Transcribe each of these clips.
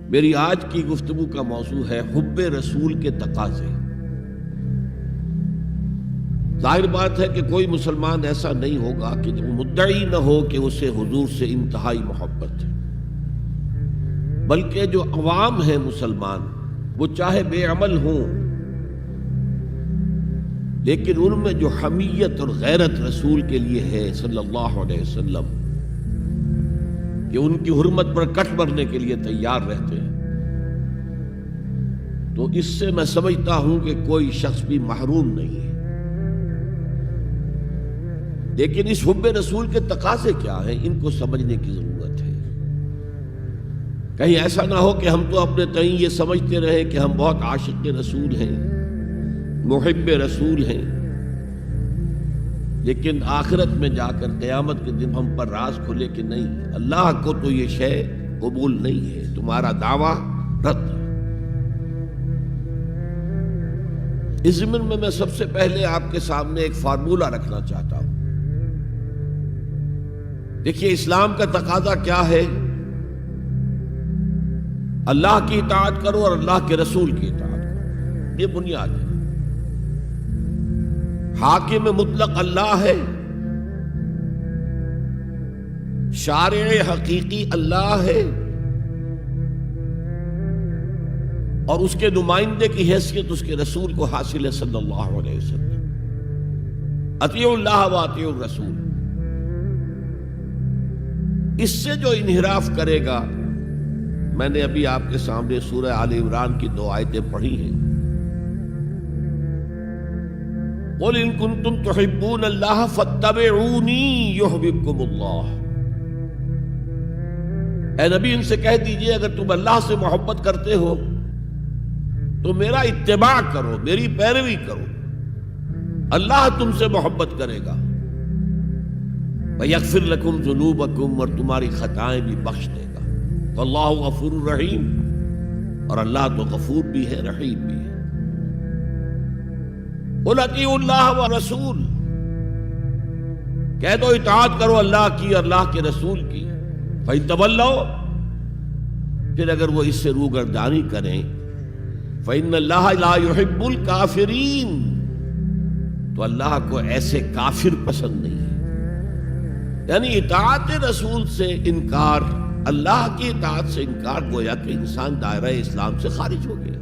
میری آج کی گفتگو کا موضوع ہے حب رسول کے تقاضے۔ ظاہر بات ہے کہ کوئی مسلمان ایسا نہیں ہوگا کہ جو مدعی نہ ہو کہ اسے حضور سے انتہائی محبت ہے، بلکہ جو عوام ہیں مسلمان، وہ چاہے بے عمل ہوں لیکن ان میں جو حمیت اور غیرت رسول کے لیے ہے صلی اللہ علیہ وسلم، کہ ان کی حرمت پر کٹ مرنے کے لیے تیار رہتے ہیں، تو اس سے میں سمجھتا ہوں کہ کوئی شخص بھی محروم نہیں ہے۔ لیکن اس حب رسول کے تقاضے کیا ہیں، ان کو سمجھنے کی ضرورت ہے۔ کہیں ایسا نہ ہو کہ ہم تو اپنے تئیں یہ سمجھتے رہے کہ ہم بہت عاشق رسول ہیں، محب رسول ہیں، لیکن آخرت میں جا کر قیامت کے دن ہم پر راز کھلے کہ نہیں، اللہ کو تو یہ شے قبول نہیں ہے، تمہارا دعویٰ رد ہے۔ اس ضمن میں سب سے پہلے آپ کے سامنے ایک فارمولہ رکھنا چاہتا ہوں۔ دیکھیے، اسلام کا تقاضا کیا ہے؟ اللہ کی اطاعت کرو اور اللہ کے رسول کی اطاعت کرو، یہ بنیاد ہے۔ حاکم مطلق اللہ ہے، شارع حقیقی اللہ ہے، اور اس کے نمائندے کی حیثیت اس کے رسول کو حاصل ہے صلی اللہ علیہ وسلم۔ اطیعوا اللہ و اطیعوا الرسول۔ اس سے جو انحراف کرے گا، میں نے ابھی آپ کے سامنے سورہ آل عمران کی 2 آیتیں پڑھی ہیں۔ قُلْ إِن كُنتُمْ تُحِبُّونَ اللَّهَ فَاتَّبِعُونِي يُحْبِبْكُمُ اللَّهُ۔ اے نبی، ان سے کہہ دیجئے اگر تم اللہ سے محبت کرتے ہو تو میرا اتباع کرو، میری پیروی کرو، اللہ تم سے محبت کرے گا۔ وَيَغْفِرْ لَكُمْ ذُنُوبَكُمْ، اور تمہاری خطائیں بھی بخش دے گا۔ وَاللَّهُ غَفُورٌ رَحِيمٌ، اور اللہ تو غفور بھی ہے، رحیم بھی ہے۔ قُلْ اطیعوا اللہ والرسول، کہہ دو اطاعت کرو اللہ کی اور اللہ کے رسول کی۔ فَإِن تَوَلَّوْا، پھر اگر وہ اس سے روگردانی کریں، فَإِنَّ اللَّهَ لَا يُحِبُّ الْكَافِرِينَ، تو اللہ کو ایسے کافر پسند نہیں ہے۔ یعنی اطاعت رسول سے انکار، اللہ کی اطاعت سے انکار، گویا کہ انسان دائرہ اسلام سے خارج ہو گیا۔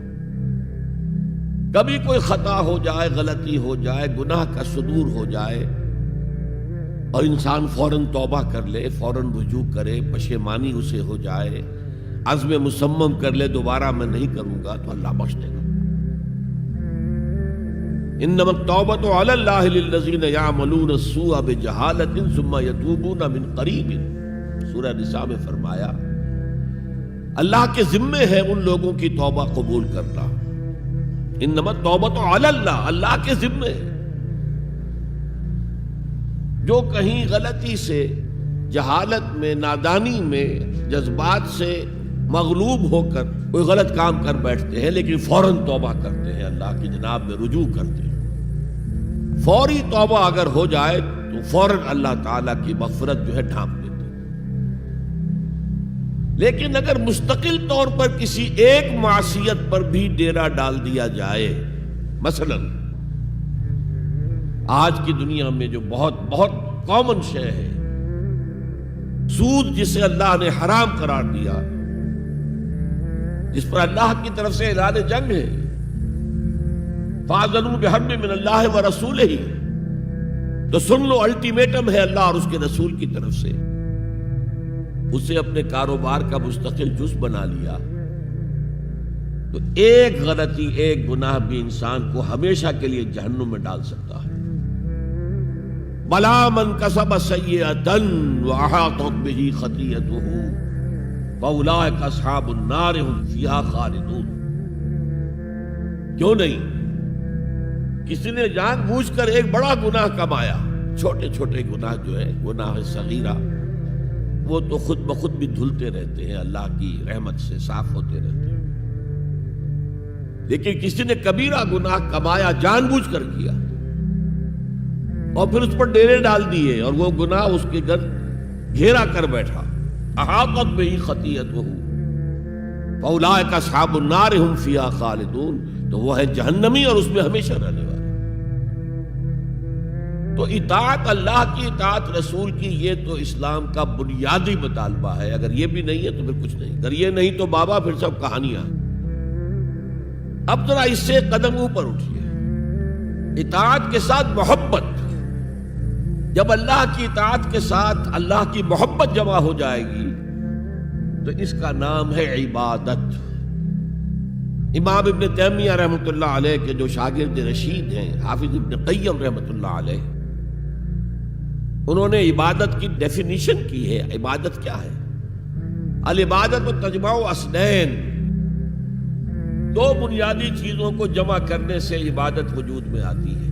کبھی کوئی خطا ہو جائے، غلطی ہو جائے، گناہ کا صدور ہو جائے، اور انسان فوراً توبہ کر لے، فوراً رجوع کرے، پشیمانی اسے ہو جائے، عزم مصمم کر لے دوبارہ میں نہیں کروں گا، تو اللہ بخش دے گا۔ انما التوبۃ علی اللہ للذین یعملون السوء بجہالۃ ثم یتوبون من قریب، سورہ نساء میں فرمایا اللہ کے ذمے ہے ان لوگوں کی توبہ قبول کرنا۔ انما التوبۃ علی اللہ، اللہ کے ذمے ہے۔ جو کہیں غلطی سے، جہالت میں، نادانی میں، جذبات سے مغلوب ہو کر کوئی غلط کام کر بیٹھتے ہیں، لیکن فوراً توبہ کرتے ہیں، اللہ کی جناب میں رجوع کرتے ہیں، فوری توبہ اگر ہو جائے تو فوراً اللہ تعالیٰ کی مغفرت جو ہے ڈھانپ دیتے ہیں۔ لیکن اگر مستقل طور پر کسی ایک معصیت پر بھی ڈیرا ڈال دیا جائے، مثلا آج کی دنیا میں جو بہت بہت کامن شے ہے، سود جسے اللہ نے حرام قرار دیا، جس پر اللہ کی طرف سے اعلان جنگ ہے، فَأَذَنُوا بِحَرْبٍ مِّنَ اللَّهِ وَرَسُولِهِ، تو سن لو، الٹیمیٹم ہے اللہ اور اس کے رسول کی طرف سے۔ اسے اپنے کاروبار کا مستقل جز بنا لیا، تو ایک غلطی، ایک گناہ بھی انسان کو ہمیشہ کے لیے جہنم میں ڈال سکتا ہے۔ بَلَا مَنْ كَسَبَ سَيِّئَةً وَأَحَاطَتْ بِهِ خَطِيئَتُهُ فَأُولَٰئِكَ أَصْحَابُ النَّارِ هُمْ فِيهَا خَالِدُونَ۔ کیوں نہیں؟ کسی نے جان بوجھ کر ایک بڑا گناہ کمایا، چھوٹے چھوٹے گناہ جو ہے، گناہ صغیرہ، وہ تو خود بخود بھی دھلتے رہتے ہیں، اللہ کی رحمت سے صاف ہوتے رہتے ہیں۔ لیکن کسی نے کبیرہ گناہ کمایا، جان بوجھ کر کیا، اور پھر اس پر ڈیرے ڈال دیے، اور وہ گناہ اس کے گرد گھیرا کر بیٹھا، احاطت بہ خطیئتہ، فاولئک اصحاب النار هم فیہا خالدون، تو وہ ہے جہنمی اور اس میں ہمیشہ رہنے والے۔ تو اطاعت اللہ کی، اطاعت رسول کی، یہ تو اسلام کا بنیادی مطالبہ ہے۔ اگر یہ بھی نہیں ہے تو پھر کچھ نہیں، اگر یہ نہیں تو بابا پھر سب کہانیاں۔ اب ذرا اس سے قدم اوپر اٹھیے، اطاعت کے ساتھ محبت۔ جب اللہ کی اطاعت کے ساتھ اللہ کی محبت جمع ہو جائے گی تو اس کا نام ہے عبادت۔ امام ابن تیمیہ رحمۃ اللہ علیہ کے جو شاگرد رشید ہیں، حافظ ابن قیم رحمۃ اللہ علیہ، انہوں نے عبادت کی ڈیفینیشن کی ہے۔ عبادت کیا ہے؟ العبادت تجمع اصلین، دو بنیادی چیزوں کو جمع کرنے سے عبادت وجود میں آتی ہے،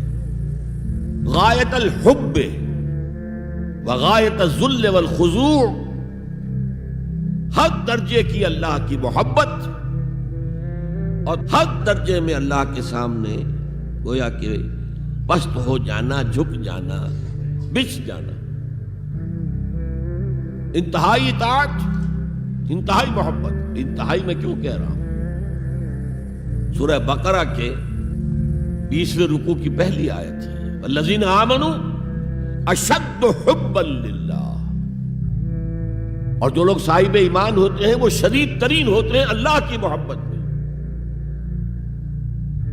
غایت الحب وغایت الذل والخضوع، حد درجے کی اللہ کی محبت اور حد درجے میں اللہ کے سامنے گویا کہ پست ہو جانا، جھک جانا، بچ جانا، انتہائی اطاعت، انتہائی محبت۔ انتہائی میں کیوں کہہ رہا ہوں؟ سورہ بقرہ کے 20ویں رکوع کی پہلی آیت ہے، الذین آمنوا اشد حبا للہ، اور جو لوگ صاحب ایمان ہوتے ہیں وہ شدید ترین ہوتے ہیں اللہ کی محبت میں۔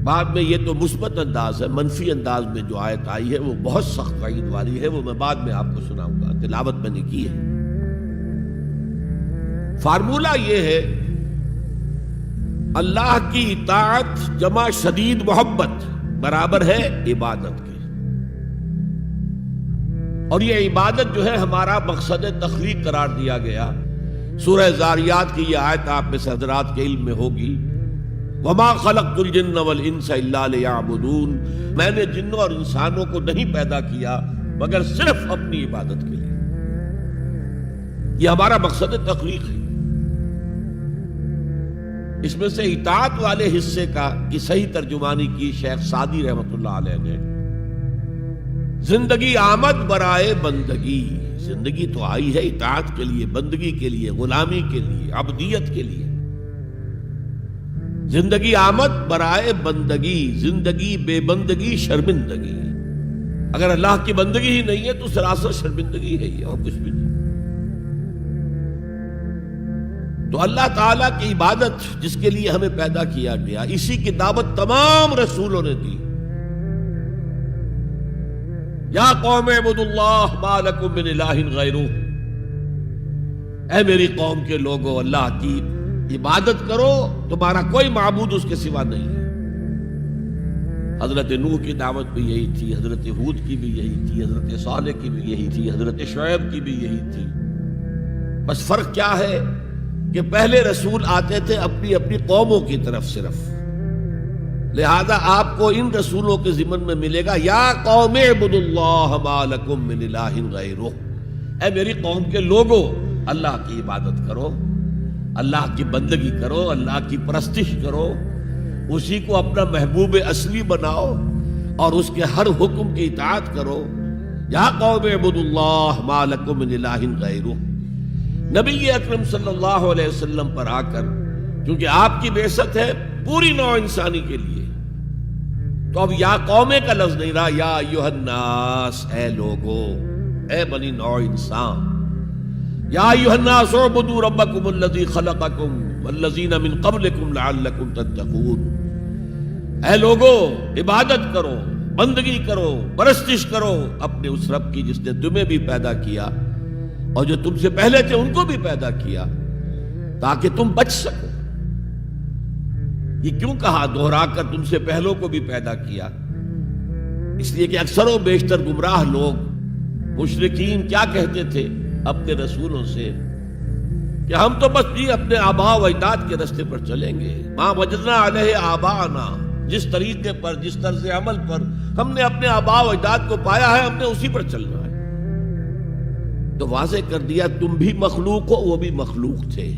بعد میں یہ تو مثبت انداز ہے، منفی انداز میں جو آیت آئی ہے وہ بہت سخت وعید والی ہے، وہ میں بعد میں آپ کو سناؤں گا، تلاوت میں نے کی ہے۔ فارمولہ یہ ہے، اللہ کی اطاعت جمع شدید محبت برابر ہے عبادت کے، اور یہ عبادت جو ہے ہمارا مقصد تخلیق قرار دیا گیا۔ سورہ زاریات کی یہ آیت آپ میں سے حضرات کے علم میں ہوگی، وَمَا خَلَقْتُ الْجِنَّ وَالْإِنسَ إِلَّا لِيَعْبُدُونَ، میں نے جنوں اور انسانوں کو نہیں پیدا کیا مگر صرف اپنی عبادت کے لیے۔ یہ ہمارا مقصد تخلیق ہے۔ اس میں سے اطاعت والے حصے کا کی صحیح ترجمانی کی شیخ سعدی رحمۃ اللہ علیہ نے، زندگی آمد برائے بندگی، زندگی تو آئی ہے اطاعت کے لیے، بندگی کے لیے، غلامی کے لیے، عبدیت کے لیے۔ زندگی آمد برائے بندگی، زندگی بے بندگی شرمندگی۔ اگر اللہ کی بندگی ہی نہیں ہے تو سراسر شرمندگی ہے، یہ اور کچھ بھی نہیں۔ تو اللہ تعالیٰ کی عبادت جس کے لیے ہمیں پیدا کیا گیا، اسی کی دعوت تمام رسولوں نے دی۔ یا قوم اعبدوا اللہ ما لکم من الہ غیرہ، اے میری قوم کے لوگوں، اللہ کی عبادت کرو، تمہارا کوئی معبود اس کے سوا نہیں ہے۔ حضرت نوح کی دعوت بھی یہی تھی، حضرت ہود کی بھی یہی تھی، حضرت صالح کی بھی یہی تھی، حضرت شعیب کی بھی یہی تھی۔ بس فرق کیا ہے کہ پہلے رسول آتے تھے اپنی اپنی قوموں کی طرف صرف، لہذا آپ کو ان رسولوں کے ضمن میں ملے گا یا قوم اعبدوا اللہ ما لکم من الہ غیرہ، اے میری قوم کے لوگوں اللہ کی عبادت کرو، اللہ کی بندگی کرو، اللہ کی پرستش کرو، اسی کو اپنا محبوب اصلی بناؤ اور اس کے ہر حکم کی اطاعت کرو۔ یا قوم اعبدوا اللہ ما لکم من الہ غیرہ۔ نبی اکرم صلی اللہ علیہ وسلم پر آ کر، کیونکہ آپ کی بعثت ہے پوری نوع انسانی کے لیے، تو اب یا قومے کا لفظ نہیں رہا، یا ایھا الناس، اے لوگو، اے بنی نوع انسان، یا ایھا الناس اعبدوا ربکم الذی خلقکم والذین من قبلکم لعلکم تتقون، اے لوگو عبادت کرو، بندگی کرو، پرستش کرو اپنے اس رب کی جس نے تمہیں بھی پیدا کیا اور جو تم سے پہلے تھے ان کو بھی پیدا کیا تاکہ تم بچ سکو۔ یہ کیوں کہا دوہرا کر تم سے پہلوں کو بھی پیدا کیا؟ اس لیے کہ اکثر و بیشتر گمراہ لوگ مشرکین کیا کہتے تھے اپنے رسولوں سے کہ ہم تو بس جی اپنے آباء و اجداد کے راستے پر چلیں گے، ما وجدنا علیہ آباءنا، جس طریقے پر، جس طرز عمل پر ہم نے اپنے آباء و اجداد کو پایا ہے ہم نے اسی پر چلنا ہے۔ تو واضح کر دیا تم بھی مخلوق ہو، وہ بھی مخلوق تھے،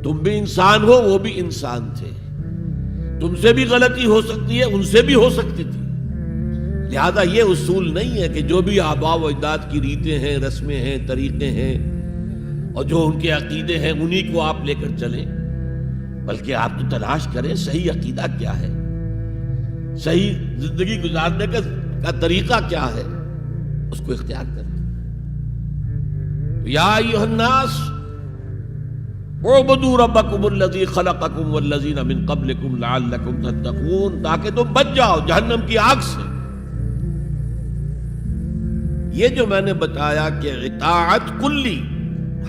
تم بھی انسان ہو، وہ بھی انسان تھے، تم سے بھی غلطی ہو سکتی ہے، ان سے بھی ہو سکتی تھی۔ لہذا یہ اصول نہیں ہے کہ جو بھی آباء و اجداد کی ریتیں ہیں، رسمیں ہیں، طریقے ہیں اور جو ان کے عقیدے ہیں انہی کو آپ لے کر چلیں۔ بلکہ آپ تو تلاش کریں صحیح عقیدہ کیا ہے، صحیح زندگی گزارنے کا طریقہ کیا ہے، اس کو اختیار کریں۔ یا ایھا الناس اعبدوا ربکم الذی خلقکم والذین من قبلکم لعلکم تتقون، تاکہ تم بچ جاؤ جہنم کی آگ سے۔ یہ جو میں نے بتایا کہ اطاعت کلی،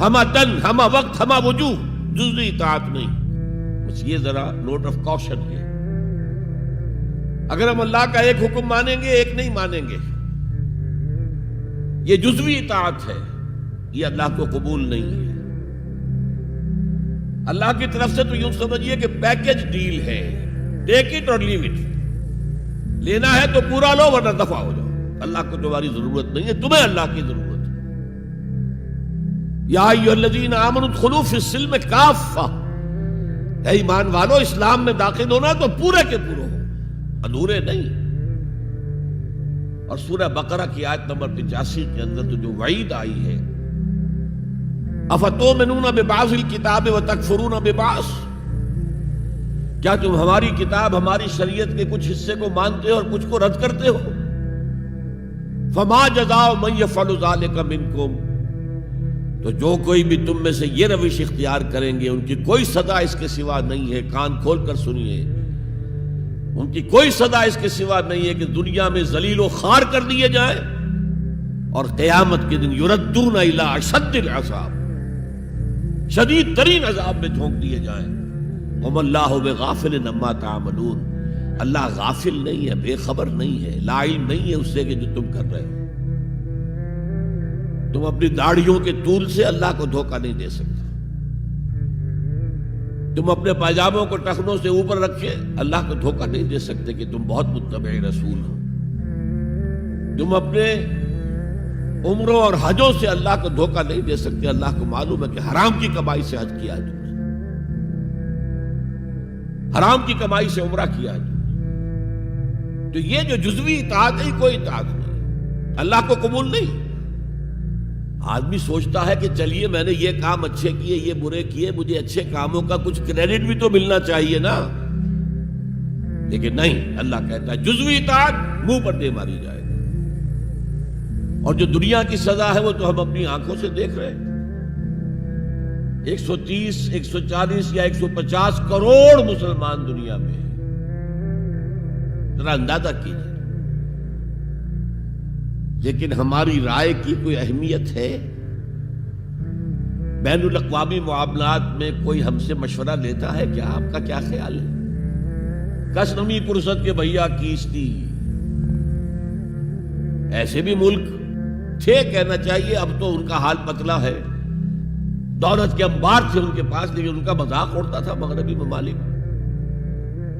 ہمہ تن، ہمہ وقت، ہمہ وجوہ، جزوی اطاعت نہیں، بس یہ ذرا نوٹ آف کوشن ہے۔ اگر ہم اللہ کا ایک حکم مانیں گے، ایک نہیں مانیں گے، یہ جزوی اطاعت ہے، یہ اللہ کو قبول نہیں ہے۔ اللہ کی طرف سے تو یوں سمجھیے کہ پیکج ڈیل ہے، ٹیک اٹ اور لیو اٹ، لینا ہے تو پورا لو ورنہ دفع ہو جاؤ۔ اللہ کو تمہاری ضرورت نہیں ہے، تمہیں اللہ کی ضرورت ہے۔ یا ایھا الذین آمنوا ادخلوا فی السلم کافہ، اے ایمان والو اسلام میں داخل ہونا تو پورے کے پورے ہو، ادھورے نہیں۔ اور سورہ بقرہ کی آیت نمبر 85 کے اندر تو جو وعید آئی ہے، افتؤمنون ببعض الکتاب وتکفرون ببعض، کیا تم ہماری کتاب، ہماری شریعت کے کچھ حصے کو مانتے ہو اور کچھ کو رد کرتے ہو؟ فما جزاء من یفعل ذلک منکم، تو جو کوئی بھی تم میں سے یہ روش اختیار کریں گے، ان کی کوئی سزا اس کے سوا نہیں ہے، کان کھول کر سنیے، ان کی کوئی سزا اس کے سوا نہیں ہے کہ دنیا میں ذلیل و خوار کر دیے جائیں اور قیامت کے دن یردون الی اشد العذاب، شدید ترین عذاب میں جھونک دیے جائیں۔ وما اللہ بغافل عما تعملون، اللہ غافل نہیں ہے، بے خبر نہیں ہے، لا علم نہیں ہے اس سے کہ جو تم کر رہے ہو۔ تم اپنی داڑھیوں کے طول سے اللہ کو دھوکہ نہیں دے سکتے، تم اپنے پاجاموں کو ٹخنوں سے اوپر رکھے اللہ کو دھوکہ نہیں دے سکتے کہ تم بہت متبع رسول ہو۔ تم اپنے عمروں اور حجوں سے اللہ کو دھوکہ نہیں دے سکتے، اللہ کو معلوم ہے کہ حرام کی کمائی سے حج کیا ہے تم نے، حرام کی کمائی سے عمرہ کیا ہے تم نے۔ تو یہ جو جزوی اطاعت ہے، کوئی اطاعت نہیں، اللہ کو قبول نہیں۔ آدمی سوچتا ہے کہ چلیے میں نے یہ کام اچھے کیے، یہ برے کیے، مجھے اچھے کاموں کا کچھ کریڈٹ بھی تو ملنا چاہیے نا، لیکن نہیں، اللہ کہتا ہے جزوی اطاعت منہ پر دے ماری جائے گا۔ اور جو دنیا کی سزا ہے وہ تو ہم اپنی آنکھوں سے دیکھ رہے ہیں، 130، 140 یا 150 کروڑ مسلمان دنیا میں ہیں، ذرا اندازہ کیجیے۔ لیکن ہماری رائے کی کوئی اہمیت ہے؟ بین الاقوامی معاملات میں کوئی ہم سے مشورہ لیتا ہے کیا؟ آپ کا کیا خیال ہے؟ کس نمی پرست کے بھیا کیستی، ایسے بھی ملک تھے کہنا چاہیے، اب تو ان کا حال پتلا ہے، دولت کے انبار تھے ان کے پاس، لیکن ان کا مذاق اڑتا تھا مغربی ممالک،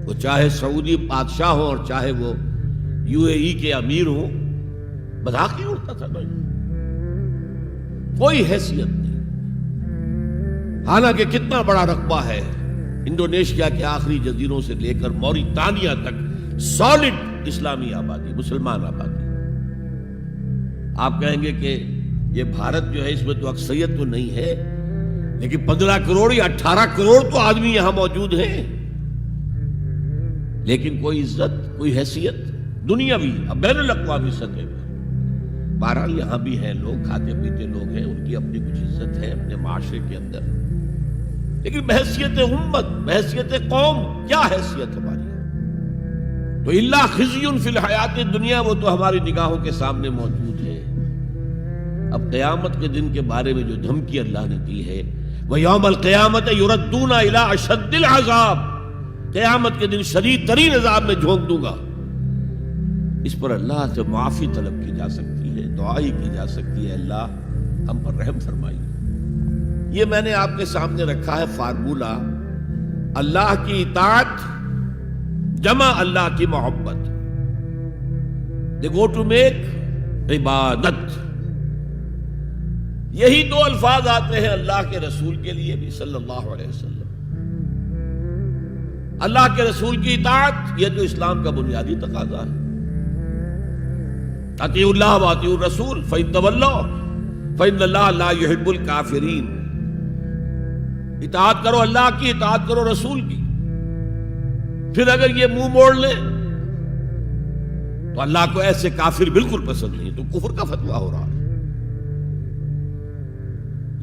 وہ چاہے سعودی بادشاہ ہوں اور چاہے وہ UAE کے امیر ہوں، مذاق ہی اڑتا تھا بھائی، کوئی حیثیت نہیں۔ حالانکہ کتنا بڑا رقبہ ہے انڈونیشیا کے آخری جزیروں سے لے کر موریتانیہ تک، سالڈ اسلامی آبادی، مسلمان آبادی۔ آپ کہیں گے کہ یہ بھارت جو ہے اس میں تو اکثریت تو نہیں ہے، لیکن 15 کروڑ یا 18 کروڑ تو آدمی یہاں موجود ہیں، لیکن کوئی عزت، کوئی حیثیت دنیاوی بین الاقوامی سطح پر۔ بہرحال یہاں بھی ہیں لوگ، کھاتے پیتے لوگ ہیں، ان کی اپنی کچھ عزت ہے اپنے معاشرے کے اندر، لیکن بحیثیت امت، بحیثیت قوم کیا حیثیت ہماری؟ تو الا خزی فی الحیات الدنیا، وہ تو ہماری نگاہوں کے سامنے موجود ہے۔ اب قیامت کے دن کے بارے میں جو دھمکی اللہ نے دی ہے، وہ یوم القیامت یردون الی اشد العذاب، قیامت کے دن شدید ترین عذاب میں جھونک دوں گا۔ اس پر اللہ سے معافی طلب کی جا سکتی ہے، دعا ہی کی جا سکتی ہے، اللہ ہم پر رحم فرمائیے۔ یہ میں نے آپ کے سامنے رکھا ہے فارمولہ، اللہ کی اطاعت جمع اللہ کی محبت، دے گو ٹو میک عبادت۔ یہی دو الفاظ آتے ہیں اللہ کے رسول کے لیے بھی صلی اللہ علیہ وسلم۔ اللہ کے رسول کی اطاعت یہ تو اسلام کا بنیادی تقاضا ہے، اطیعوا اللہ واطیعوا الرسول فإن تولوا فإن اللہ لا يحب الکافرین۔ اطاعت کرو اللہ کی، اطاعت کرو رسول کی. پھر اگر یہ منہ موڑ لیں تو اللہ کو ایسے کافر بالکل پسند نہیں، تو کفر کا فتویٰ ہو رہا ہے.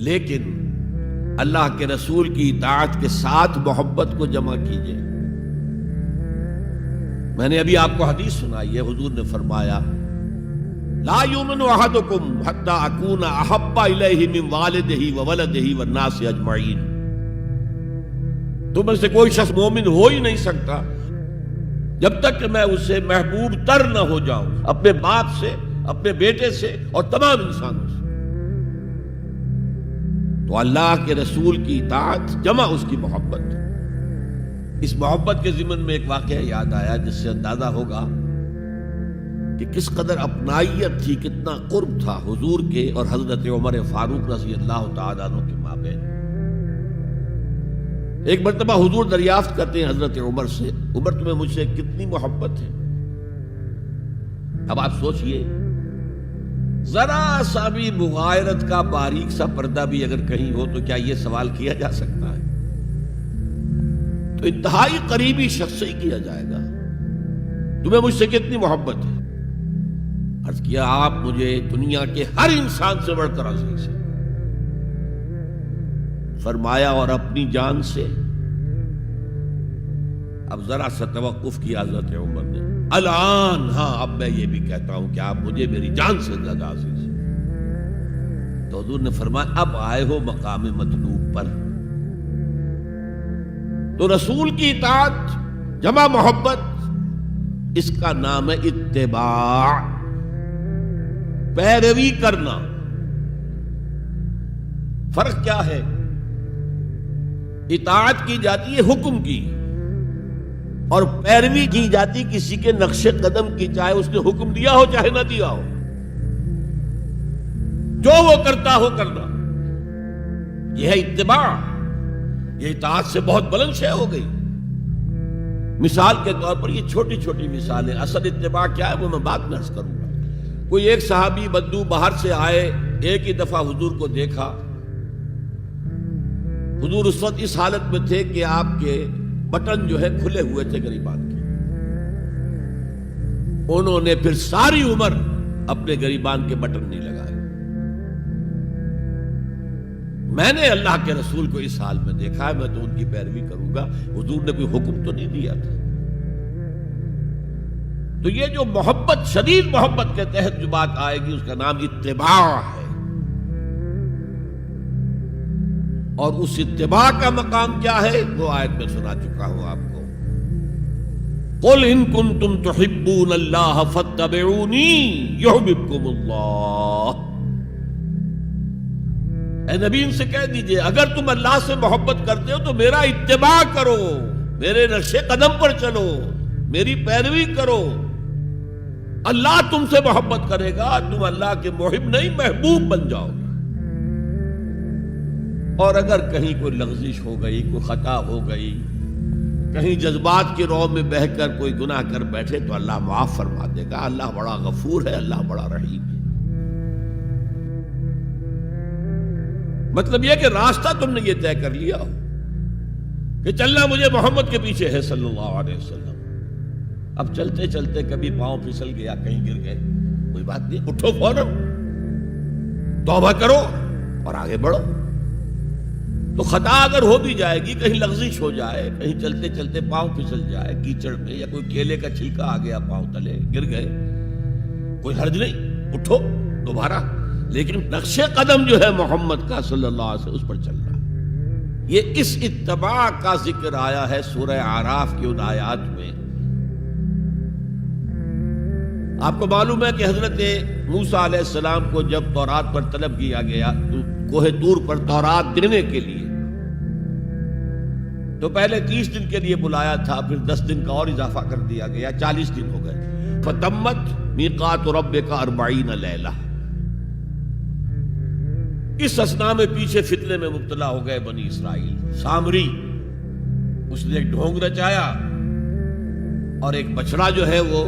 لیکن اللہ کے رسول کی اطاعت کے ساتھ محبت کو جمع کیجئے. میں نے ابھی آپ کو حدیث سنائی ہے، حضور نے فرمایا لا یؤمن احدکم حتی اکون احب الیہ من والدہ وولدہ والناس اجمعین. تم میں سے کوئی شخص مومن ہو ہی نہیں سکتا جب تک کہ میں اسے محبوب تر نہ ہو جاؤں، اپنے باپ سے، اپنے بیٹے سے اور تمام انسانوں سے. تو اللہ کے رسول کی اطاعت جمع اس کی محبت. اس محبت کے ضمن میں ایک واقعہ یاد آیا جس سے اندازہ ہوگا کہ کس قدر اپنائیت تھی، کتنا قرب تھا حضور کے اور حضرت عمر فاروق رضی اللہ تعالیٰ عنہ کے مابین. ایک مرتبہ حضور دریافت کرتے ہیں حضرت عمر سے، عمر تمہیں مجھ سے کتنی محبت ہے؟ اب آپ سوچئے، ذرا سا بھی مغایرت کا باریک سا پردہ بھی اگر کہیں ہو تو کیا یہ سوال کیا جا سکتا ہے؟ تو انتہائی قریبی شخص سے ہی کیا جائے گا، تمہیں مجھ سے کتنی محبت ہے؟ عرض کیا آپ مجھے دنیا کے ہر انسان سے بڑھ کر عزیز ہیں. فرمایا اور اپنی جان سے؟ اب ذرا سا توقف کیا حضرت عمر نے. الان ہاں، اب میں یہ بھی کہتا ہوں کہ آپ مجھے میری جان سے زیادہ عزیز ہیں. تو حضور نے فرمایا اب آئے ہو مقام مطلوب پر. تو رسول کی اطاعت جمع محبت، اس کا نام ہے اتباع، پیروی کرنا. فرق کیا ہے؟ اطاعت کی جاتی ہے حکم کی، اور پیروی کی جاتی کسی کے نقش قدم کی، چاہے اس نے حکم دیا ہو چاہے نہ دیا ہو، جو وہ کرتا ہو کرنا. یہ ہے اتباع. یہ اطاعت سے بہت بلند شے ہو گئی. مثال کے طور پر یہ چھوٹی چھوٹی مثالیں، اصل اتباع کیا ہے وہ میں بعد میں عرض کروں گا. کوئی ایک صحابی بدو باہر سے آئے، ایک ہی دفعہ حضور کو دیکھا. حضور اس وقت اس حالت میں تھے کہ آپ کے بٹن جو ہے کھلے ہوئے تھے گریبان کے. انہوں نے پھر ساری عمر اپنے گریبان کے بٹن نہیں لگائے. میں نے اللہ کے رسول کو اس حال میں دیکھا ہے، میں تو ان کی پیروی کروں گا. حضور نے کوئی حکم تو نہیں دیا تھا. تو یہ جو محبت، شدید محبت کے تحت جو بات آئے گی، اس کا نام اتباع ہے. اور اس اتباع کا مقام کیا ہے وہ آیت میں سنا چکا ہوں آپ کو. قُلْ إِن كُنتُمْ تُحِبُّونَ اللَّهَ فَاتَّبِعُونِي يُحْبِبْكُمُ اللَّهُ. اے نبی ان سے کہہ دیجئے اگر تم اللہ سے محبت کرتے ہو تو میرا اتباع کرو، میرے نقش قدم پر چلو، میری پیروی کرو. اللہ تم سے محبت کرے گا، تم اللہ کے محب نہیں محبوب بن جاؤ گے. اور اگر کہیں کوئی لغزش ہو گئی، کوئی خطا ہو گئی، کہیں جذبات کی رو میں بہہ کر کوئی گناہ کر بیٹھے تو اللہ معاف فرما دے گا. اللہ بڑا غفور ہے، اللہ بڑا رحیم ہے. مطلب یہ کہ راستہ تم نے یہ طے کر لیا ہو کہ چلنا مجھے محمد کے پیچھے ہے صلی اللہ علیہ وسلم. اب چلتے چلتے کبھی پاؤں پھسل گیا، کہیں گر گئے، کوئی بات نہیں، اٹھو فوراً، توبہ کرو اور آگے بڑھو. تو خطا اگر ہو بھی جائے گی، کہیں لغزش ہو جائے، کہیں چلتے چلتے پاؤں پھسل جائے کیچڑ میں، یا کوئی کیلے کا چھلکا آ گیا پاؤں تلے، گر گئے، کوئی حرج نہیں، اٹھو دوبارہ. لیکن نقش قدم جو ہے محمد کا صلی اللہ علیہ وسلم، اس پر چلنا. یہ اس اتباع کا ذکر آیا ہے سورہ اعراف کی ان آیات میں. آپ کو معلوم ہے کہ حضرت موسیٰ علیہ السلام کو جب تورات پر طلب کیا گیا کوہ طور پر تورات دینے کے لیے، تو پہلے 30 دن کے لیے بلایا تھا، پھر 10 دن کا اور اضافہ کر دیا گیا، 40 دن ہو گئے. فَتَمَّتْ مِيقَاتُ رَبِّكَ 40 لَيْلَةً. اس اسنا میں پیچھے فتنے میں مبتلا ہو گئے بنی اسرائیل. سامری اس نے ایک ڈھونگ رچایا اور ایک بچڑا جو ہے وہ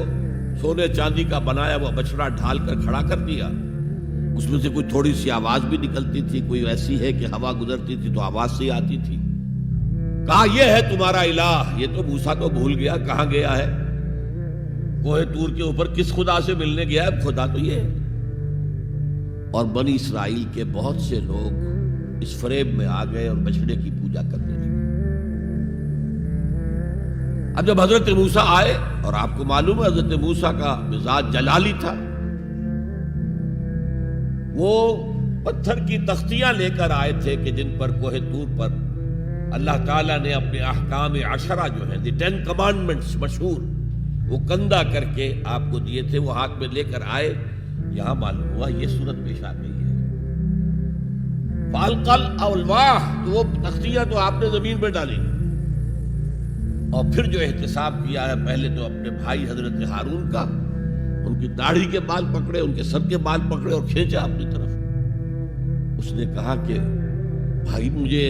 سونے چاندی کا بنایا وہ بچڑا ڈھال کر کھڑا کر دیا. اس میں سے کوئی تھوڑی سی آواز بھی نکلتی تھی، کوئی ایسی ہے کہ ہوا گزرتی تھی تو آواز سے آتی تھی۔ کہا یہ ہے تمہارا الہ۔ یہ تو موسیٰ تو بھول گیا کہاں گیا ہے، کوہ طور کے اوپر کس خدا سے ملنے گیا ہے، خدا تو یہ ہے۔ اور بنی اسرائیل کے بہت سے لوگ اس فریب میں آ گئے اور بچڑے کی پوجا کرنے لگے۔ اب جب حضرت موسیٰ آئے، اور آپ کو معلوم ہے حضرت موسیٰ کا مزاج جلالی تھا، وہ پتھر کی تختیاں لے کر آئے تھے کہ جن پر کوہ طور پر اللہ تعالیٰ نے اپنے احکام عشرہ جو ہیں دی 10 کمانڈمنٹس مشہور، وہ کندہ کر کے آپ کو دیے تھے، وہ ہاتھ میں لے کر آئے۔ یہاں معلوم ہوا یہ صورت پیش آ گئی ہے۔ فالقل الواح، تو وہ تختیاں تو آپ نے زمین پہ ڈالی، اور پھر جو احتساب کیا ہے، پہلے تو اپنے بھائی حضرت ہارون کا، ان کی داڑھی کے بال پکڑے، ان کے سر کے بال پکڑے اور کھینچا اپنی طرف۔ اس نے کہا کہ بھائی مجھے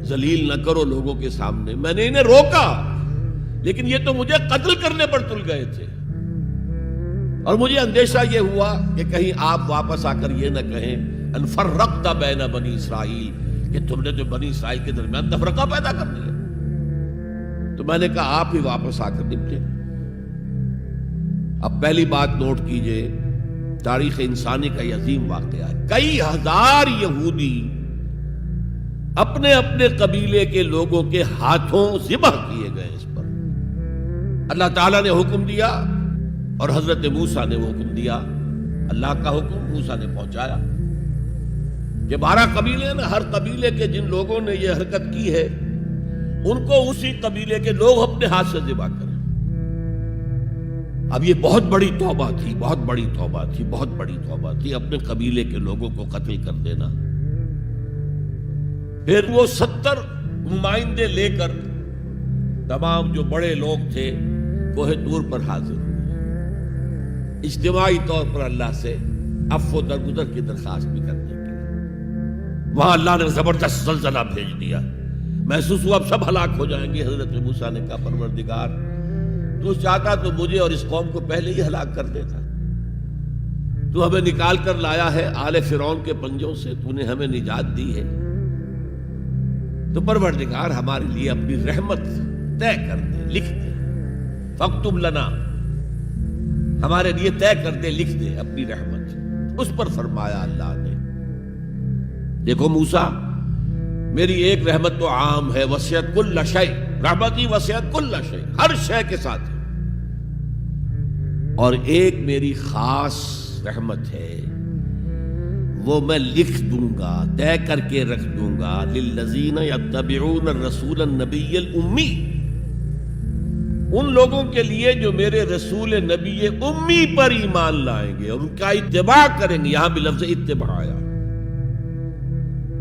ذلیل نہ کرو لوگوں کے سامنے، میں نے انہیں روکا لیکن یہ تو مجھے قتل کرنے پر تل گئے تھے، اور مجھے اندیشہ یہ ہوا کہ کہیں آپ واپس آ کر یہ نہ کہیں ان فرقت بین بنی اسرائیل، کہ تم نے جو بنی اسرائیل کے درمیان تفرقہ پیدا کر دیا۔ تو میں نے کہا آپ ہی واپس آ کر نپٹے۔ اب پہلی بات نوٹ کیجئے، تاریخ انسانی کا یہ عظیم واقعہ ہے، کئی ہزار یہودی اپنے اپنے قبیلے کے لوگوں کے ہاتھوں ذبح کیے گئے اس پر۔ اللہ تعالیٰ نے حکم دیا اور حضرت موسیٰ نے وہ حکم دیا، اللہ کا حکم موسیٰ نے پہنچایا کہ 12 قبیلے ہیں نا، ہر قبیلے کے جن لوگوں نے یہ حرکت کی ہے ان کو اسی قبیلے کے لوگ اپنے ہاتھ سے ذبح کریں۔ اب یہ بہت بڑی توبہ تھی، بہت بڑی توبہ تھی، بہت بڑی توبہ تھی، اپنے قبیلے کے لوگوں کو قتل کر دینا۔ پھر وہ 70 نمائندے لے کر تمام جو بڑے لوگ تھے کوہ طور پر حاضر ہوئے، اجتماعی طور پر اللہ سے عفو و درگزر کی درخواست بھی کرنے کی۔ وہاں اللہ نے زبردست زلزلہ بھیج دیا، محسوس ہوا اب سب ہلاک ہو جائیں گے۔ حضرت موسیٰ نے کہا پروردگار تو چاہتا تو مجھے اور اس قوم کو پہلے ہی ہلاک کر دیتا، تو ہمیں نکال کر لایا ہے آل فرعون کے پنجوں سے، تو نے ہمیں نجات دی ہے، تو پروردگار ہمارے لیے اپنی رحمت طے کر دے، لکھ دے، فاکتب لنا، ہمارے لیے طے کر دے، لکھ دے اپنی رحمت۔ اس پر فرمایا اللہ نے، دیکھو موسیٰ میری ایک رحمت تو عام ہے، وسعت کل شیء، رحمتی وسعت کل شیء، ہر شے کے ساتھ ہے، اور ایک میری خاص رحمت ہے، وہ میں لکھ دوں گا، طے کر کے رکھ دوں گا، للذین یتبعون الرسول النبی الامی، ان لوگوں کے لیے جو میرے رسول نبی امی پر ایمان لائیں گے اور ان کا اتباع کریں گے۔ یہاں بھی لفظ اتباع آیا،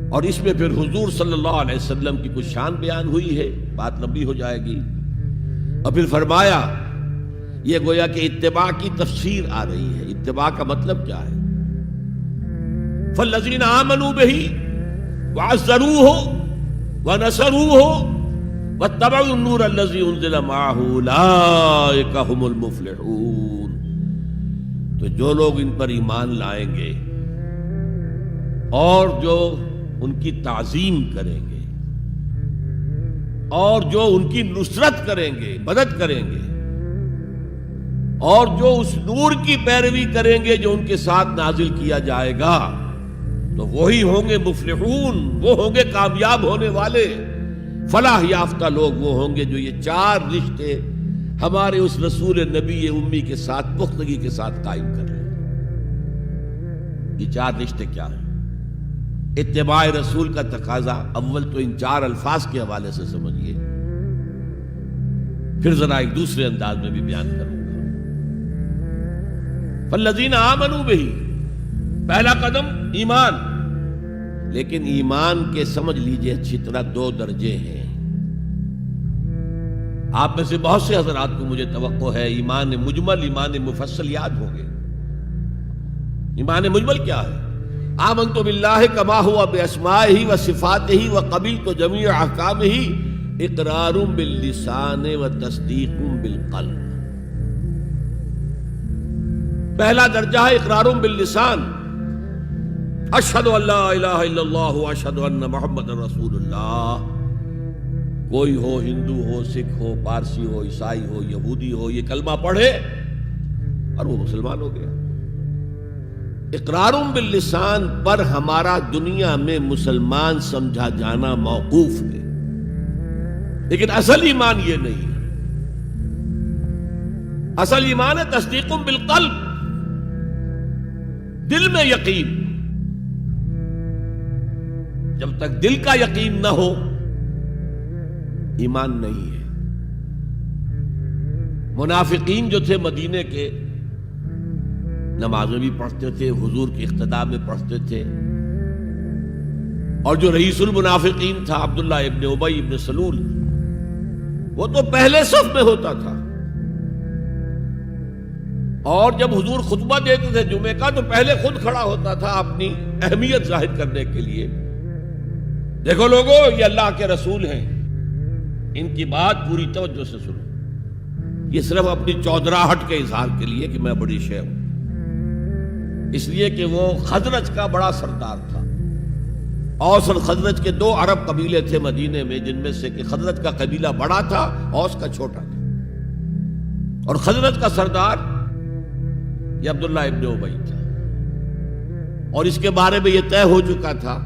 اور اس میں پھر حضور صلی اللہ علیہ وسلم کی کچھ شان بیان ہوئی ہے، بات لمبی ہو جائے گی، اور پھر فرمایا یہ گویا کہ اتباع کی تفسیر آ رہی ہے۔ اتباع کا مطلب کیا ہے؟ فالذین آمنوا بہ وعزروہ ونصروہ واتبعوا النور الذی انزل معہ اولئک هم المفلحون، تو جو لوگ ان پر ایمان لائیں گے اور جو ان کی تعظیم کریں گے اور جو ان کی نصرت کریں گے، مدد کریں گے، اور جو اس نور کی پیروی کریں گے جو ان کے ساتھ نازل کیا جائے گا، تو وہی ہوں گے مفلحون، وہ ہوں گے کامیاب ہونے والے، فلاح یافتہ لوگ وہ ہوں گے جو یہ 4 رشتے ہمارے اس رسول نبی امی کے ساتھ پختگی کے ساتھ قائم کر رہے ہیں۔ یہ 4 رشتے کیا ہیں؟ اتباع رسول کا تقاضا اول تو ان 4 الفاظ کے حوالے سے سمجھیے، پھر ذرا ایک دوسرے انداز میں بھی بیان کروں گا۔ فالذین آمنوا بہ، پہلا قدم ایمان، لیکن ایمان کے سمجھ لیجئے اچھی طرح 2 درجے ہیں۔ آپ میں سے بہت سے حضرات کو مجھے توقع ہے ایمان مجمل، ایمان مفصل یاد ہوں گے۔ ایمان مجمل کیا ہے؟ آمنت باللہ کما ہوا باسمائہ و صفاتہ و قبلت جمیع احکامہ اقرار باللسان و تصدیق بالقلب۔ پہلا درجہ ہے اقرار باللسان، اشہد ان لا الہ الا اللہ واشہد ان محمد رسول اللہ. کوئی ہو، ہندو ہو، سکھ ہو، پارسی ہو، عیسائی ہو، یہودی ہو، یہ کلمہ پڑھے اور وہ مسلمان ہو گیا. اقرار باللسان پر ہمارا دنیا میں مسلمان سمجھا جانا موقوف ہے، لیکن اصل ایمان یہ نہیں ہے. اصل ایمان ہے تصدیق بالقلب، دل میں یقین. جب تک دل کا یقین نہ ہو ایمان نہیں ہے. منافقین جو تھے مدینے کے، نمازیں بھی پڑھتے تھے، حضور کی اقتداء میں پڑھتے تھے، اور جو رئیس المنافقین تھا عبداللہ ابن ابی ابن سلول، وہ تو پہلے صف میں ہوتا تھا. اور جب حضور خطبہ دیتے تھے جمعے کا تو پہلے خود کھڑا ہوتا تھا اپنی اہمیت ظاہر کرنے کے لیے. دیکھو لوگو، یہ اللہ کے رسول ہیں، ان کی بات پوری توجہ سے سنو. یہ صرف اپنی چودراہٹ کے اظہار کے لیے کہ میں بڑی شے ہوں، اس لیے کہ وہ خزرج کا بڑا سردار تھا. اوس اور خزرج کے 2 عرب قبیلے تھے مدینے میں، جن میں سے کہ خزرج کا قبیلہ بڑا تھا، اوس کا چھوٹا تھا. اور خزرج کا سردار یہ عبداللہ ابن ابی تھا، اور اس کے بارے میں یہ طے ہو چکا تھا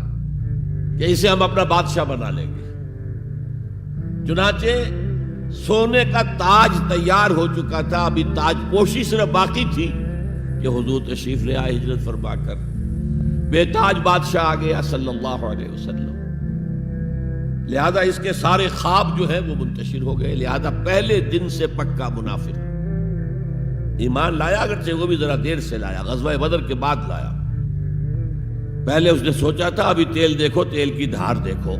کہ اسے ہم اپنا بادشاہ بنا لیں گے. چنانچہ سونے کا تاج تیار ہو چکا تھا، ابھی تاج پوشی صرف باقی تھی کہ حضور تشریف لے آئے ہجرت فرما کر. بے تاج بادشاہ آ گیا صلی اللہ علیہ وسلم. لہذا اس کے سارے خواب جو ہیں وہ منتشر ہو گئے. لہذا پہلے دن سے پکا منافق. ایمان لایا اگرچہ وہ بھی ذرا دیر سے لایا، غزوہ بدر کے بعد لایا. پہلے اس نے سوچا تھا ابھی تیل دیکھو، تیل کی دھار دیکھو.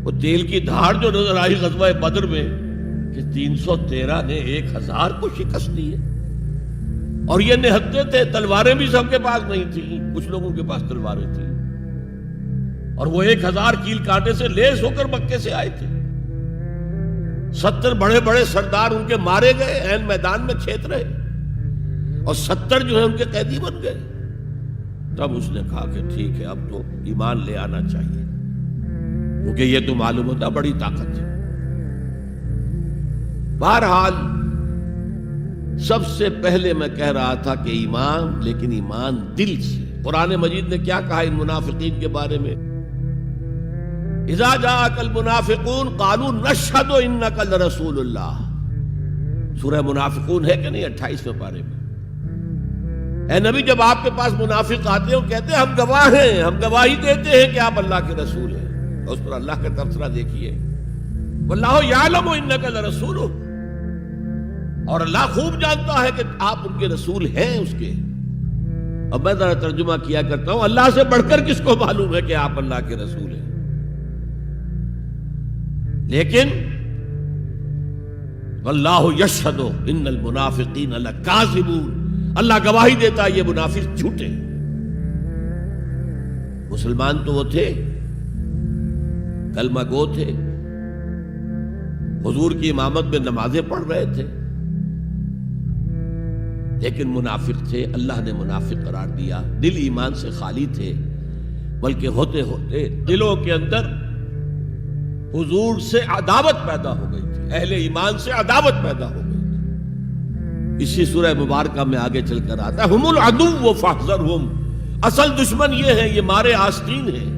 وہ تیل کی دھار جو نظر آئی غزوہ بدر میں کہ 313 نے 1000 کو شکست دی ہے. اور یہ نہتے تھے، تلواریں بھی سب کے پاس نہیں تھیں، کچھ لوگوں کے پاس تلواریں تھیں. اور وہ 1000 کیل کانٹے سے لیس ہو کر مکے سے آئے تھے. 70 بڑے بڑے سردار ان کے مارے گئے، عین میدان میں چھیت رہے، اور 70 جو ہے ان کے قیدی بن گئے. تب اس نے کہا کہ ٹھیک ہے، اب تو ایمان لے آنا چاہیے، کیونکہ یہ تو معلوم ہوتا بڑی طاقت ہے. بہرحال سب سے پہلے میں کہہ رہا تھا کہ ایمان، لیکن ایمان دل سے. قرآن مجید نے کیا کہا ان منافقین کے بارے میں؟ اذا جاءک المنافقون قالوا نشہد انک لرسول اللہ. سورہ منافقون ہے کہ نہیں 28ویں پارے میں؟ اے نبی، جب آپ کے پاس منافق آتے ہیں کہتے ہیں ہم گواہ ہیں، ہم گواہی دیتے ہیں کہ آپ اللہ کے رسول ہیں. اس پر اللہ کا تبصرہ دیکھیے، واللہ یعلم انک لرسولہ، اور اللہ خوب جانتا ہے کہ آپ ان کے رسول ہیں اس کے. اب میں ذرا ترجمہ کیا کرتا ہوں، اللہ سے بڑھ کر کس کو معلوم ہے کہ آپ اللہ کے رسول ہیں؟ لیکن واللہ یشہد ان المنافقین لکاذبون، اللہ گواہی دیتا ہے یہ منافق جھوٹے. مسلمان تو وہ تھے، کلمہ گو تھے، حضور کی امامت میں نمازیں پڑھ رہے تھے، لیکن منافق تھے. اللہ نے منافق قرار دیا. دل ایمان سے خالی تھے، بلکہ ہوتے ہوتے دلوں کے اندر حضور سے عداوت پیدا ہو گئی تھی، اہل ایمان سے عداوت پیدا ہو گئی تھی. اسی سورہ مبارکہ میں آگے چل کر آتا ہے ہم العدو فاحذرہم. اصل دشمن یہ ہے، یہ مارے آستین ہیں.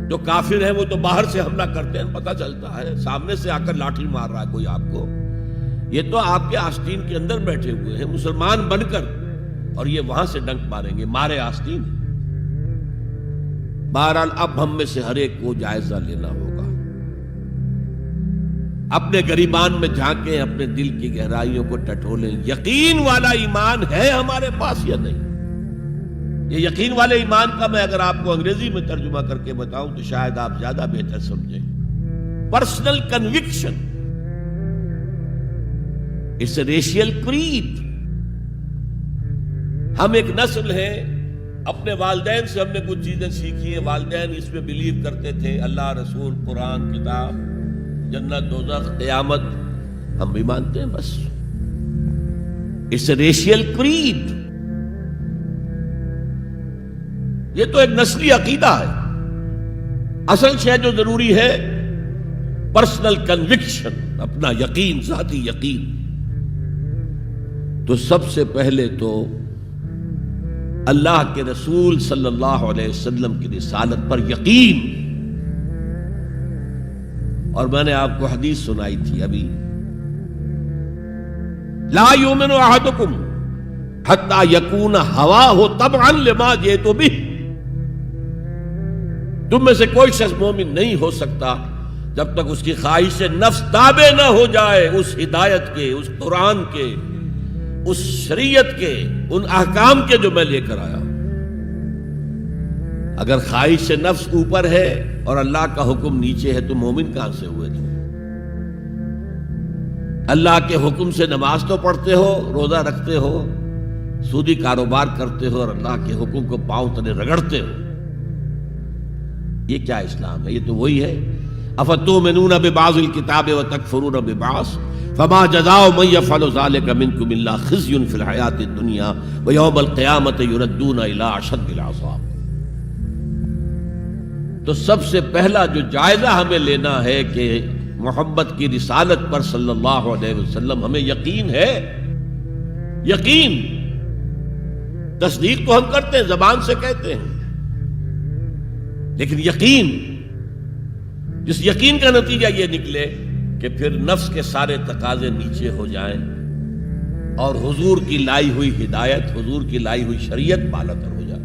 جو کافر ہیں وہ تو باہر سے حملہ کرتے ہیں، پتہ چلتا ہے، سامنے سے آ کر لاٹھی مار رہا ہے کوئی آپ کو. یہ تو آپ کے آستین کے اندر بیٹھے ہوئے ہیں مسلمان بن کر، اور یہ وہاں سے ڈنک ماریں گے، مارے آستین. بہرحال اب ہم میں سے ہر ایک کو جائزہ لینا ہوگا، اپنے گریبان میں جھانکیں، اپنے دل کی گہرائیوں کو ٹٹولیں. یقین والا ایمان ہے ہمارے پاس یا نہیں؟ یہ یقین والے ایمان کا میں اگر آپ کو انگریزی میں ترجمہ کر کے بتاؤں تو شاید آپ زیادہ بہتر سمجھیں. Personal conviction, it's a racial creed. ہم ایک نسل ہیں، اپنے والدین سے ہم نے کچھ چیزیں سیکھی ہیں، والدین اس میں بلیو کرتے تھے، اللہ، رسول، قرآن، کتاب، جنت، دوزخ، قیامت، ہم بھی مانتے ہیں. بس اٹس اے ریشیل کریڈ. یہ تو ایک نسلی عقیدہ ہے. اصل شے جو ضروری ہے پرسنل کنوکشن، اپنا یقین، ذاتی یقین. تو سب سے پہلے تو اللہ کے رسول صلی اللہ علیہ وسلم کی رسالت پر یقین. اور میں نے آپ کو حدیث سنائی تھی ابھی، لا یؤمن احدکم حتی یکون ہواہ تبعا لما جئت بہ. تم میں سے کوئی شخص مومن نہیں ہو سکتا جب تک اس کی خواہش نفس تابع نہ ہو جائے اس ہدایت کے، اس قرآن کے، اس شریعت کے، ان احکام کے جو میں لے کر آیا. اگر خواہش نفس اوپر ہے اور اللہ کا حکم نیچے ہے تو مومن کہاں سے ہوئے تم؟ اللہ کے حکم سے نماز تو پڑھتے ہو، روزہ رکھتے ہو، سودی کاروبار کرتے ہو، اور اللہ کے حکم کو پاؤں تلے رگڑتے ہو. یہ کیا اسلام ہے؟ یہ تو وہی ہے افتؤمنون ببعض الکتاب وتکفرون ببعض فما جزاء من يفعل ذلك منكم الا خزي في الحياة الدنيا ويوم القيامة يردون الى اشد العذاب. تو سب سے پہلا جو جائزہ ہمیں لینا ہے کہ محمد کی رسالت پر صلی اللہ علیہ وسلم ہمیں یقین ہے. یقین، تصدیق تو ہم کرتے ہیں، زبان سے کہتے ہیں، لیکن یقین، جس یقین کا نتیجہ یہ نکلے کہ پھر نفس کے سارے تقاضے نیچے ہو جائیں اور حضور کی لائی ہوئی ہدایت، حضور کی لائی ہوئی شریعت بالا تر ہو جائے.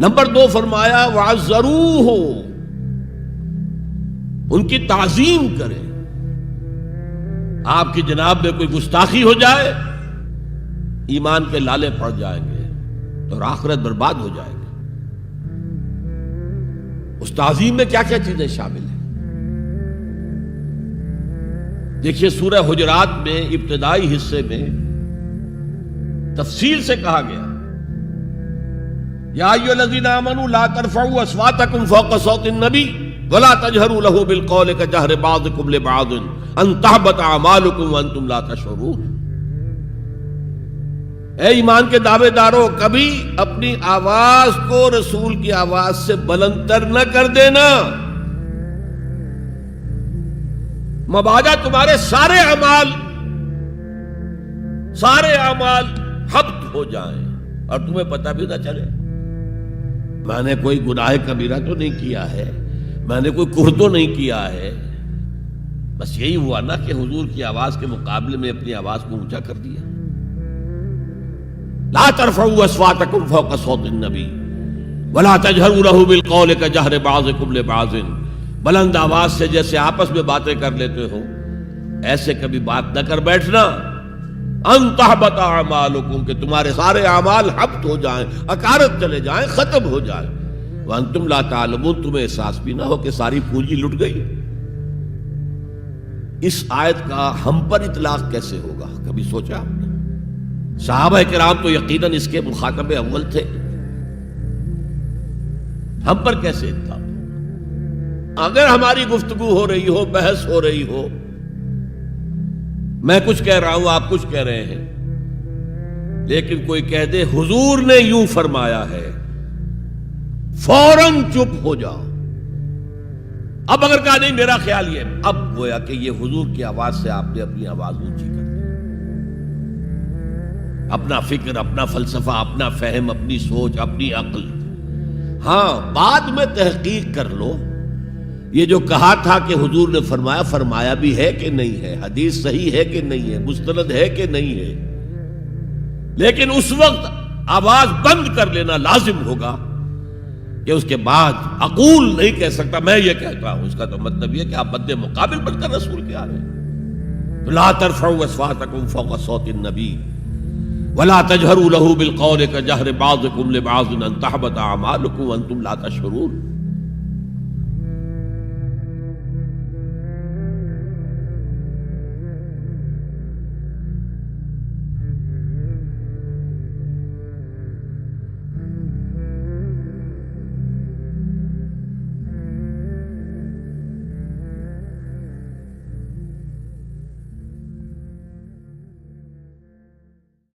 نمبر 2 فرمایا وَعَزَّرُوهُ، ان کی تعظیم کریں. آپ کی جناب میں کوئی گستاخی ہو جائے ایمان کے لالے پڑ جائیں گے تو آخرت برباد ہو جائے گی. اس تعظیم میں کیا کیا چیزیں شامل ہیں؟ دیکھیے سورہ حجرات میں ابتدائی حصے میں تفصیل سے کہا گیا یا ایھا الذین آمنوا لا ترفعوا اصواتکم فوق صوت النبی ولا تجہروا له بالقول کجہر بعضکم لبعض ان تحبط اعمالکم وانتم لا تشعرون. اے ایمان کے دعوے دارو، کبھی اپنی آواز کو رسول کی آواز سے بلند تر نہ کر دینا، مبادا تمہارے سارے اعمال حبط ہو جائیں اور تمہیں پتہ بھی نہ چلے. میں نے کوئی گناہ کبیرہ تو نہیں کیا ہے، میں نے کوئی کفر تو نہیں کیا ہے، بس یہی ہوا نا کہ حضور کی آواز کے مقابلے میں اپنی آواز کو اونچا کر دیا. لا ترفعوا اصواتکم فوق صوت النبی ولا تجہروا له بالقول کجہر بعضکم لبعض. بلند آواز سے جیسے آپس میں باتیں کر لیتے ہو ایسے کبھی بات نہ کر بیٹھنا. ان تحبط اعمالکم، کہ تمہارے سارے اعمال حبط ہو جائیں، اکارت چلے جائیں، ختم ہو جائیں. وانتم لا تعلمون، تمہیں احساس بھی نہ ہو کہ ساری پونجی لٹ گئی. اس آیت کا ہم پر اطلاق کیسے ہوگا؟ کبھی سوچا آپ نے؟ صحابہ کرام تو یقیناً اس کے مخاطب اول تھے، ہم پر کیسے اطلاق؟ اگر ہماری گفتگو ہو رہی ہو، بحث ہو رہی ہو، میں کچھ کہہ رہا ہوں، آپ کچھ کہہ رہے ہیں، لیکن کوئی کہہ دے حضور نے یوں فرمایا ہے، فوراً چپ ہو جاؤ. اب اگر کہا نہیں میرا خیال یہ، اب گویا کہ یہ حضور کی آواز سے آپ نے اپنی آواز اونچی کر دی. اپنا فکر، اپنا فلسفہ، اپنا فہم، اپنی سوچ، اپنی عقل. ہاں بعد میں تحقیق کر لو یہ جو کہا تھا کہ حضور نے فرمایا بھی ہے کہ نہیں ہے، حدیث صحیح ہے کہ نہیں ہے، مستند ہے کہ نہیں ہے. لیکن اس وقت آواز بند کر لینا لازم ہوگا کہ اس کے بعد اقول نہیں کہہ سکتا میں یہ کہتا ہوں. اس کا تو مطلب یہ کہ آپ مد مقابل بن کر رسول کے آ رہے ہیں. لا ترفعوا اصواتکم فوق صوت النبی ولا تجہروا له بالقول کجہر بعضکم لبعض ان تحبط اعمالکم وانتم لا تشعرون.